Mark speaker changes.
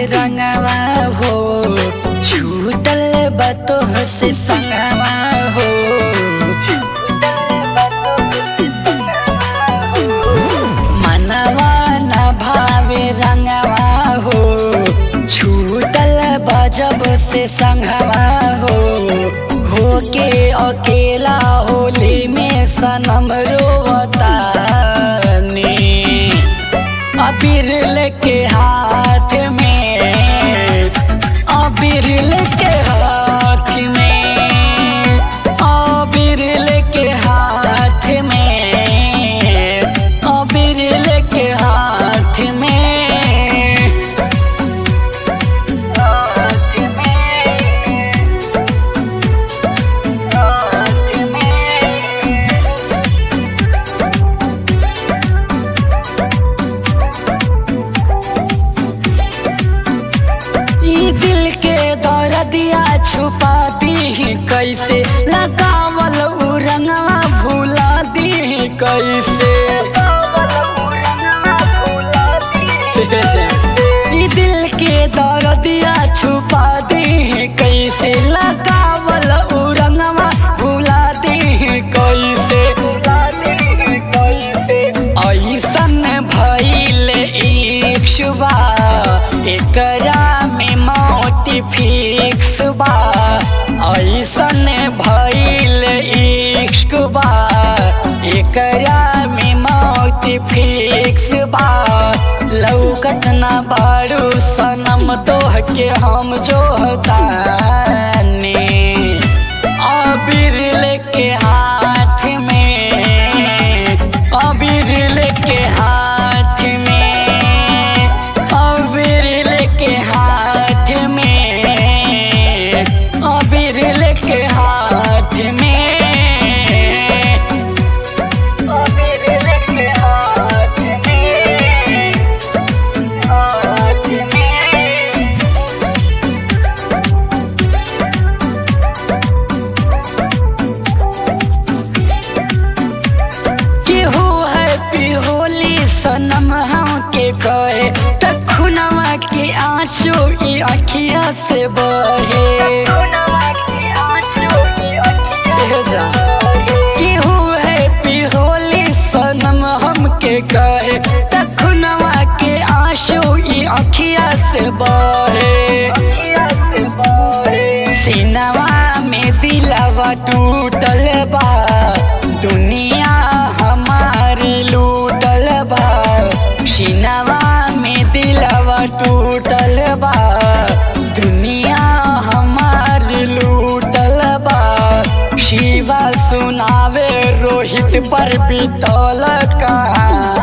Speaker 1: रंगवा हो, छूटल बतोह से संगवा हो। मनवा न भावे रंगवा हो, छूटल बजब से संगवा हो के अकेला होली में सनम रोवता ने। अबीर लेके हाथ में, अबीर लेके हाथ में, अबीर लेके हाथ में, अबीर लेके हाथ में। दिल के दर्दिया छुपाती कैसे, लगावल रंगवा भुला दी कैसे। दिल के दर्दिया छुपा दी कैसे, लगावल रंगवा भुला दी कैसे। ऐसन भइल इक्शबा, एकरा में मौत फिक्स बा। ऐसन भइल इश्क बा, एकरा में मौत फिक्स बा। लौकत ना बारू सनम तोह के हम जोहतानी। अबीर लेके हाथ में, अबीर लेके हाथ में, अबीर लेके हाथ में, अबीर लेके हाथ में, अबीर लेके हाथ में, हाथ में। केहू हैप्पी होली सनम हमके कहे, तखुनवा के आंसू ई अखिया से बहे। केहू हैप्पी होली सनम हमके कहे, तखुनवा के आंसू ई अखिया से बहे। सीनवा में दिलवा टूटल बा, दुनिया हमारी लूटल बा। सीनवा में दिलवा टूटल बा, दुनिया हमारी लूटल बा। शिवा सुनावे रोहित पर बीतल कहानी।